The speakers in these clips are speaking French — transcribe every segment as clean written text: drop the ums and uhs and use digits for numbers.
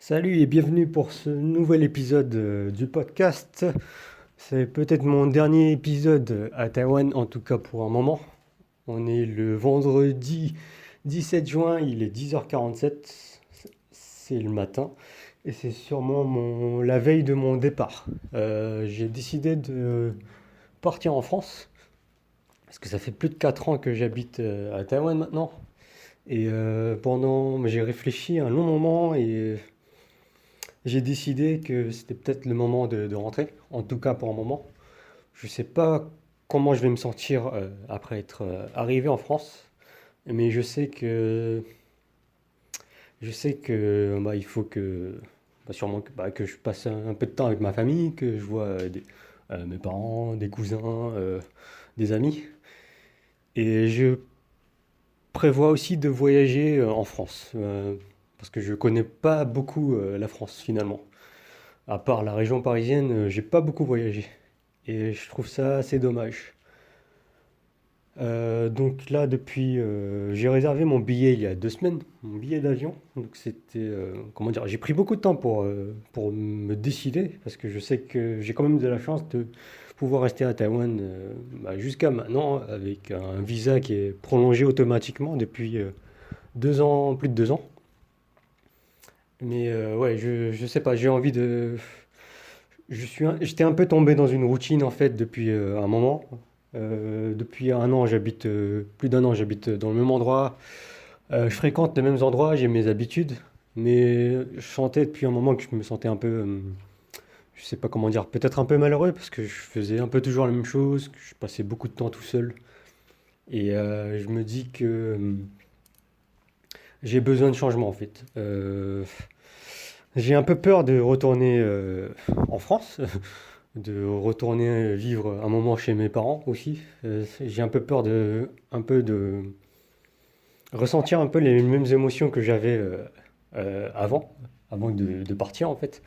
Salut et bienvenue pour ce nouvel épisode du podcast. C'est peut-être mon dernier épisode à Taïwan, en tout cas pour un moment. On est le vendredi 17 juin, il est 10h47, c'est le matin, et c'est sûrement la veille de mon départ. J'ai décidé de partir en France, parce que ça fait plus de 4 ans que j'habite à Taïwan maintenant. Et j'ai réfléchi un long moment et j'ai décidé que c'était peut-être le moment de rentrer, en tout cas pour un moment. Je sais pas comment je vais me sentir après être arrivé en France, mais je sais que bah, il faut que bah, sûrement que je passe un peu de temps avec ma famille, que je vois mes parents, des cousins, des amis. Et je prévois aussi de voyager en France, parce que je connais pas beaucoup la France finalement. À part la région parisienne, j'ai pas beaucoup voyagé. Et je trouve ça assez dommage. Donc là, j'ai réservé mon billet il y a 2 semaines, mon billet d'avion. Donc c'était, comment dire, j'ai pris beaucoup de temps pour me décider, parce que je sais que j'ai quand même de la chance de pouvoir rester à Taïwan bah, jusqu'à maintenant, avec un visa qui est prolongé automatiquement depuis 2 ans, plus de 2 ans. Mais ouais, je sais pas, j'ai envie de, j'étais un peu tombé dans une routine en fait depuis un moment. Depuis un an, plus d'un an, j'habite dans le même endroit. Je fréquente les mêmes endroits, j'ai mes habitudes. Mais je sentais depuis un moment que je me sentais un peu, je sais pas comment dire, peut-être un peu malheureux parce que je faisais un peu toujours la même chose, que je passais beaucoup de temps tout seul. Et je me dis que j'ai besoin de changement en fait. J'ai un peu peur de retourner en France, de retourner vivre un moment chez mes parents aussi. J'ai un peu peur de ressentir un peu les mêmes émotions que j'avais avant de partir en fait.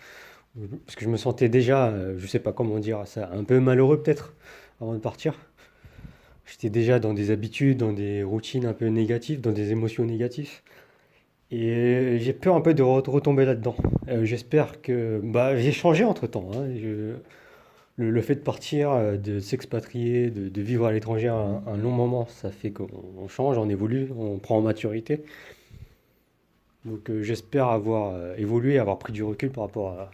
Parce que je me sentais déjà, je sais pas comment dire ça, un peu malheureux peut-être avant de partir. J'étais déjà dans des habitudes, dans des routines un peu négatives, dans des émotions négatives. Et j'ai peur un peu de retomber là-dedans. J'espère que... Bah, j'ai changé entre-temps, hein. Le fait de partir, de s'expatrier, de vivre à l'étranger un long moment, ça fait qu'on change, on évolue, on prend en maturité. Donc j'espère avoir évolué, avoir pris du recul par rapport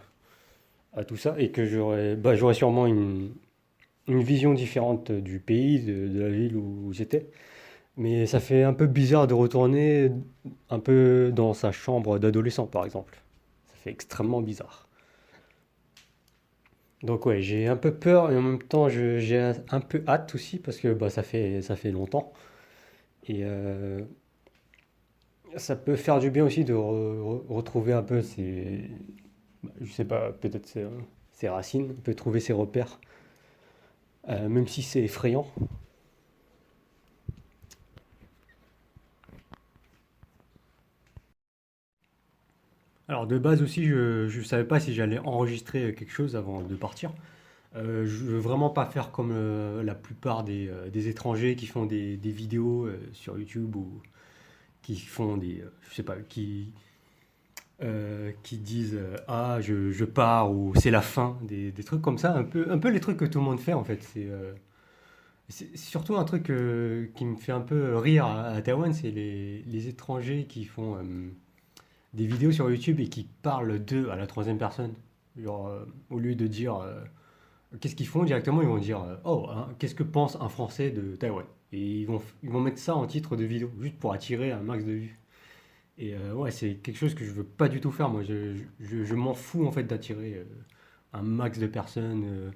à tout ça et que j'aurai sûrement une vision différente du pays, de la ville où j'étais. Mais ça fait un peu bizarre de retourner un peu dans sa chambre d'adolescent, par exemple. Ça fait extrêmement bizarre. Donc ouais, j'ai un peu peur et en même temps j'ai un peu hâte aussi parce que bah, ça fait longtemps. Et ça peut faire du bien aussi de retrouver un peu je sais pas, peut-être ses racines, on peut trouver ses repères, même si c'est effrayant. Alors de base aussi, je savais pas si j'allais enregistrer quelque chose avant de partir. Je veux vraiment pas faire comme la plupart des étrangers qui font des vidéos sur YouTube ou qui font je sais pas, qui disent ah je pars ou c'est la fin, des trucs comme ça, un peu les trucs que tout le monde fait en fait. C'est surtout un truc qui me fait un peu rire à Taïwan, c'est les étrangers qui font des vidéos sur YouTube et qui parlent d'eux à la troisième personne. Genre, au lieu de dire qu'est-ce qu'ils font directement, ils vont dire oh, hein, qu'est-ce que pense un Français de Taïwan? Et ils vont mettre ça en titre de vidéo, juste pour attirer un max de vues. Et ouais, c'est quelque chose que je veux pas du tout faire. Moi, je m'en fous en fait d'attirer un max de personnes.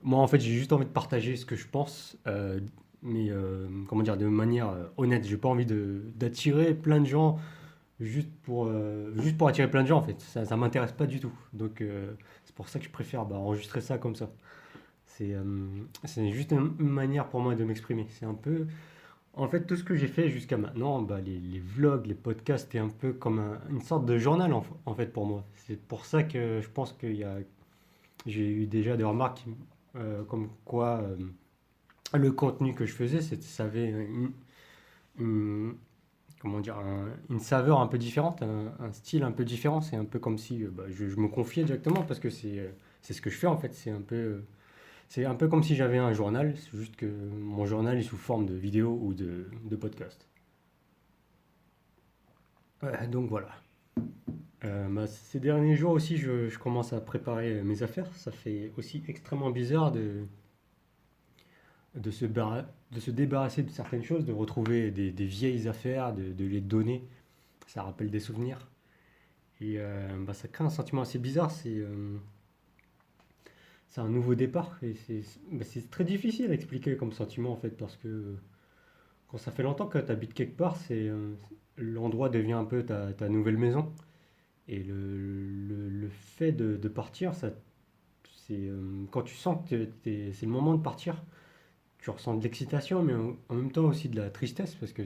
Moi, en fait, j'ai juste envie de partager ce que je pense, mais comment dire, de manière honnête. J'ai pas envie d'attirer plein de gens juste pour attirer plein de gens en fait. Ça m'intéresse pas du tout. Donc c'est pour ça que je préfère bah, enregistrer ça comme ça. C'est juste une manière pour moi de m'exprimer. C'est un peu, en fait, tout ce que j'ai fait jusqu'à maintenant, bah, les vlogs, les podcasts, c'était un peu comme une sorte de journal en fait pour moi. C'est pour ça que je pense j'ai eu déjà des remarques comme quoi le contenu que je faisais, ça avait une- comment dire, une saveur un peu différente, un style un peu différent. C'est un peu comme si bah, je me confiais directement parce que c'est ce que je fais en fait. C'est un peu comme si j'avais un journal, c'est juste que mon journal est sous forme de vidéo ou de podcast. Donc voilà. Bah, ces derniers jours aussi, je commence à préparer mes affaires. Ça fait aussi extrêmement bizarre de se débarrasser de certaines choses, de retrouver des vieilles affaires, de les donner. Ça rappelle des souvenirs. Et bah, ça crée un sentiment assez bizarre. C'est un nouveau départ. Et c'est très difficile à expliquer comme sentiment en fait, parce que quand ça fait longtemps que tu habites quelque part, l'endroit devient un peu ta nouvelle maison. Et le fait de partir, quand tu sens que c'est le moment de partir, tu ressens de l'excitation, mais en même temps aussi de la tristesse, parce que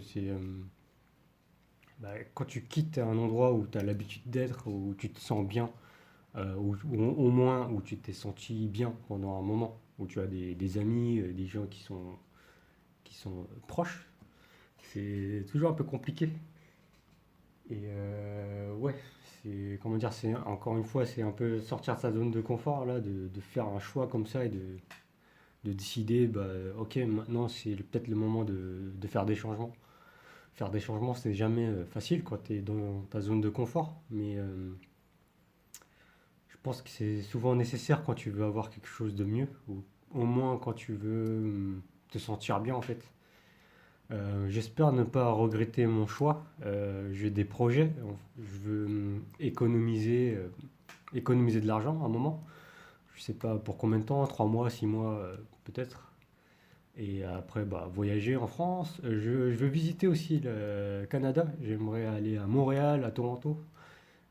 bah, quand tu quittes un endroit où tu as l'habitude d'être, où tu te sens bien, ou au moins où tu t'es senti bien pendant un moment, où tu as des amis, des gens qui sont proches, c'est toujours un peu compliqué. Et ouais, comment dire, encore une fois, c'est un peu sortir de sa zone de confort, là, de faire un choix comme ça et de décider, bah, ok, maintenant c'est peut-être le moment de faire des changements. Faire des changements, c'est jamais facile quand tu es dans ta zone de confort, mais je pense que c'est souvent nécessaire quand tu veux avoir quelque chose de mieux, ou au moins quand tu veux te sentir bien en fait. J'espère ne pas regretter mon choix. J'ai des projets. Je veux économiser de l'argent à un moment. Je sais pas pour combien de temps, 3 mois, 6 mois peut-être. Et après, bah, voyager en France. Je veux visiter aussi le Canada. J'aimerais aller à Montréal, à Toronto.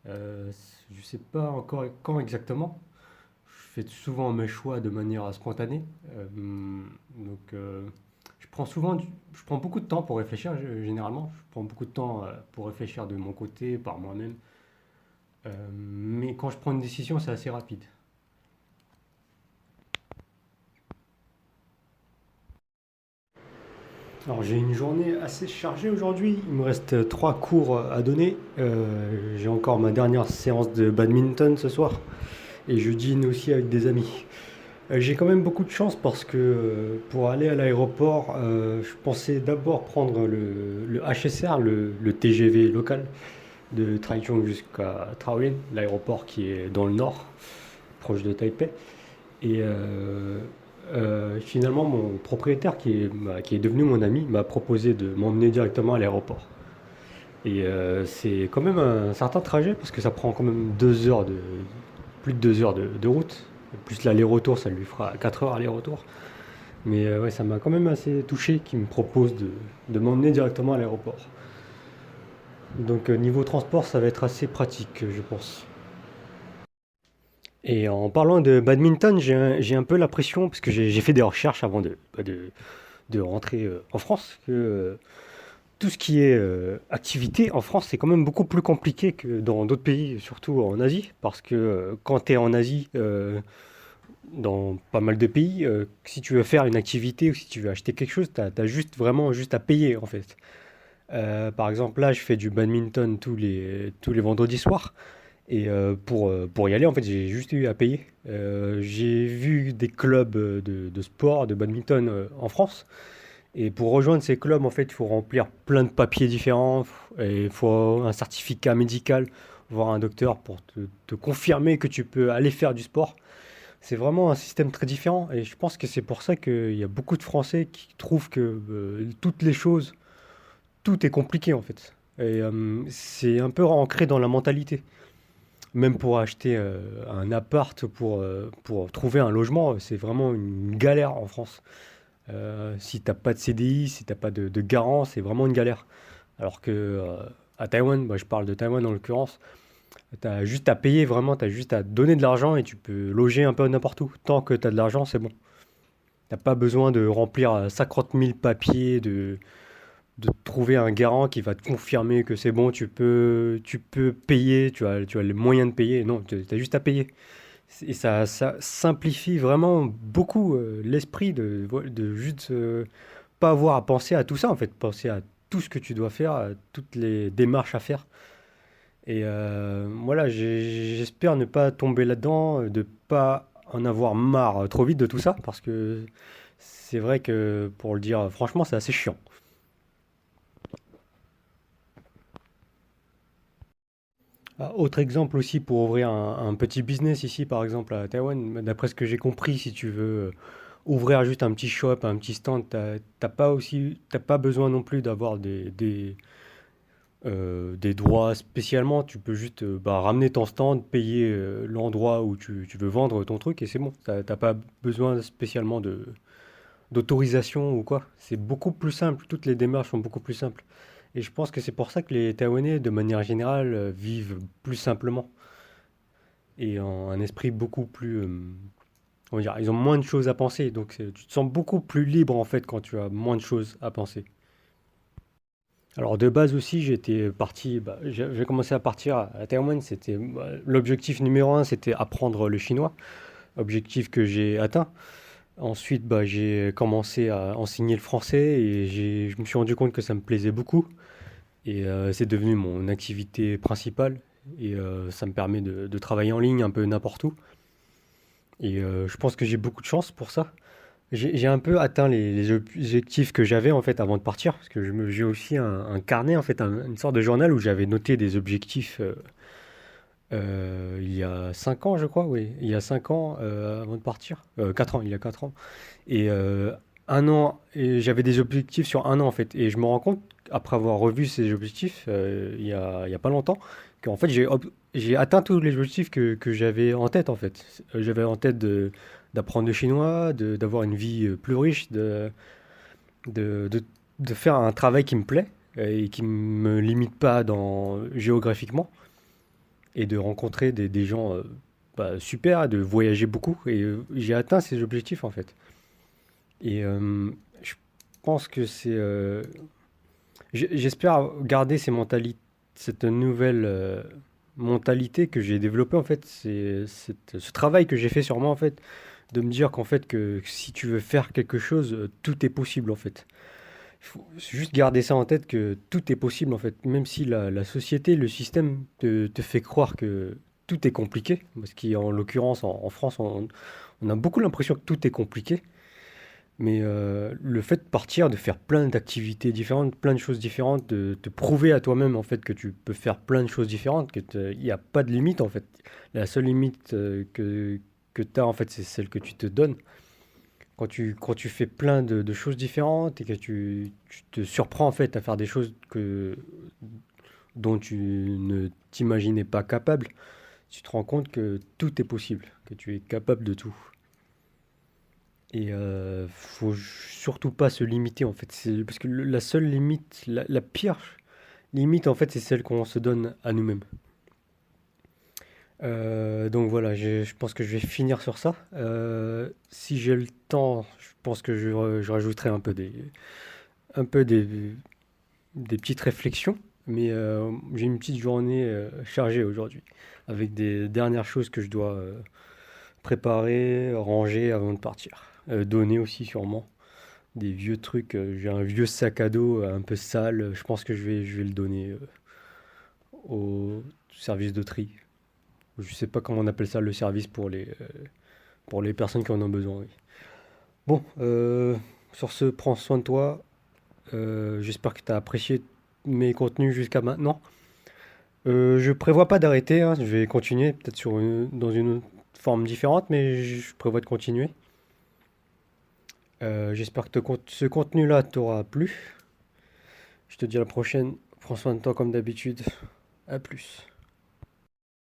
Euh, je sais pas encore quand exactement. Je fais souvent mes choix de manière spontanée. Donc, je prends beaucoup de temps pour réfléchir, généralement. Je prends beaucoup de temps pour réfléchir de mon côté, par moi-même. Mais quand je prends une décision, c'est assez rapide. Alors, j'ai une journée assez chargée aujourd'hui. Il me reste 3 cours à donner. J'ai encore ma dernière séance de badminton ce soir. Et je dîne aussi avec des amis. J'ai quand même beaucoup de chance parce que pour aller à l'aéroport, je pensais d'abord prendre le HSR, le TGV local, de Taichung jusqu'à Taoyuan, l'aéroport qui est dans le nord, proche de Taipei. Et finalement, mon propriétaire, qui est devenu mon ami, m'a proposé de m'emmener directement à l'aéroport. Et c'est quand même un certain trajet parce que ça prend quand même 2 heures plus de 2 heures de route. Plus l'aller-retour, ça lui fera 4 heures aller-retour. Mais ouais, ça m'a quand même assez touché qu'il me propose de m'emmener directement à l'aéroport. Donc niveau transport, ça va être assez pratique, je pense. Et en parlant de badminton, j'ai un peu l'impression, parce que j'ai fait des recherches avant de rentrer en France, que tout ce qui est activité en France, c'est quand même beaucoup plus compliqué que dans d'autres pays, surtout en Asie. Parce que quand tu es en Asie, dans pas mal de pays, si tu veux faire une activité ou si tu veux acheter quelque chose, tu as juste vraiment juste à payer en fait. Par exemple, là, je fais du badminton tous les vendredis soirs. Et pour y aller, en fait, j'ai juste eu à payer. J'ai vu des clubs de sport, de badminton en France. Et pour rejoindre ces clubs, en fait, il faut remplir plein de papiers différents. Et il faut un certificat médical, voir un docteur pour te confirmer que tu peux aller faire du sport. C'est vraiment un système très différent. Et je pense que c'est pour ça qu'il y a beaucoup de Français qui trouvent que toutes les choses, tout est compliqué, en fait. Et c'est un peu ancré dans la mentalité. Même pour acheter un appart, pour trouver un logement, c'est vraiment une galère en France. Si t'as pas de CDI, si t'as pas de garant, c'est vraiment une galère. Alors que à Taïwan, bah, je parle de Taïwan en l'occurrence, t'as juste à payer vraiment, t'as juste à donner de l'argent et tu peux loger un peu n'importe où. Tant que t'as de l'argent, c'est bon. T'as pas besoin de remplir 50 000 papiers, de trouver un garant qui va te confirmer que c'est bon, tu peux payer, tu as les moyens de payer. Non, tu as juste à payer. Et ça simplifie vraiment beaucoup l'esprit de juste pas avoir à penser à tout ça, en fait. Penser à tout ce que tu dois faire, toutes les démarches à faire. Et voilà, j'espère ne pas tomber là-dedans, de pas en avoir marre trop vite de tout ça, parce que c'est vrai que, pour le dire franchement, c'est assez chiant. Ah, autre exemple aussi pour ouvrir un petit business ici, par exemple à Taïwan, d'après ce que j'ai compris, si tu veux ouvrir juste un petit shop, un petit stand, t'as pas besoin non plus d'avoir des droits spécialement. Tu peux juste bah, ramener ton stand, payer l'endroit où tu veux vendre ton truc et c'est bon. T'as pas besoin spécialement d'autorisation ou quoi. C'est beaucoup plus simple. Toutes les démarches sont beaucoup plus simples. Et je pense que c'est pour ça que les Taïwanais, de manière générale, vivent plus simplement et en un esprit beaucoup plus, on va dire, ils ont moins de choses à penser. Donc tu te sens beaucoup plus libre en fait quand tu as moins de choses à penser. Alors de base aussi, j'étais parti, bah, j'ai commencé à partir à Taïwan, c'était bah, l'objectif numéro un, c'était apprendre le chinois, objectif que j'ai atteint. Ensuite, bah, j'ai commencé à enseigner le français et je me suis rendu compte que ça me plaisait beaucoup et c'est devenu mon activité principale et ça me permet de travailler en ligne un peu n'importe où. Et je pense que j'ai beaucoup de chance pour ça. J'ai un peu atteint les objectifs que j'avais en fait avant de partir, parce que j'ai aussi un carnet, en fait, une sorte de journal où j'avais noté des objectifs il y a 5 ans, je crois, oui, il y a 5 ans avant de partir. 4 ans, il y a 4 ans. Et un an, et j'avais des objectifs sur un an en fait. Et je me rends compte, après avoir revu ces objectifs il y a pas longtemps, qu'en fait j'ai atteint tous les objectifs que j'avais en tête en fait. J'avais en tête d'apprendre le chinois, d'avoir une vie plus riche, de, de, de faire un travail qui me plaît et qui me limite pas géographiquement et de rencontrer des gens bah, super, de voyager beaucoup. Et j'ai atteint ces objectifs en fait. Et je pense que j'espère garder cette nouvelle mentalité que j'ai développée en fait. Ce travail que j'ai fait sur moi en fait, de me dire qu'en fait que si tu veux faire quelque chose, tout est possible en fait. Il faut juste garder ça en tête que tout est possible en fait. Même si la société, le système te fait croire que tout est compliqué, parce qu'en l'occurrence en France, on a beaucoup l'impression que tout est compliqué. Mais le fait de partir, de faire plein d'activités différentes, plein de choses différentes, de te prouver à toi-même en fait que tu peux faire plein de choses différentes, il n'y a pas de limite en fait. La seule limite que tu as en fait, c'est celle que tu te donnes. Quand tu fais plein de choses différentes et que tu te surprends en fait à faire des choses dont tu ne t'imaginais pas capable, tu te rends compte que tout est possible, que tu es capable de tout. Et faut surtout pas se limiter en fait. Parce que la seule limite, la pire limite en fait, c'est celle qu'on se donne à nous-mêmes. Donc voilà, je pense que je vais finir sur ça. Si j'ai le temps, je pense que je rajouterai un peu des petites réflexions. Mais j'ai une petite journée chargée aujourd'hui, avec des dernières choses que je dois préparer, ranger avant de partir. Donner aussi sûrement. Des vieux trucs. J'ai un vieux sac à dos un peu sale. Je pense que je vais le donner au service de tri. Je sais pas comment on appelle ça, le service pour les personnes qui en ont besoin. Oui. Bon, sur ce, prends soin de toi. J'espère que tu as apprécié mes contenus jusqu'à maintenant. Je prévois pas d'arrêter, hein. Je vais continuer peut-être dans une forme différente, mais je prévois de continuer. J'espère que ce contenu-là t'aura plu. Je te dis à la prochaine. Prends soin de toi comme d'habitude. À plus.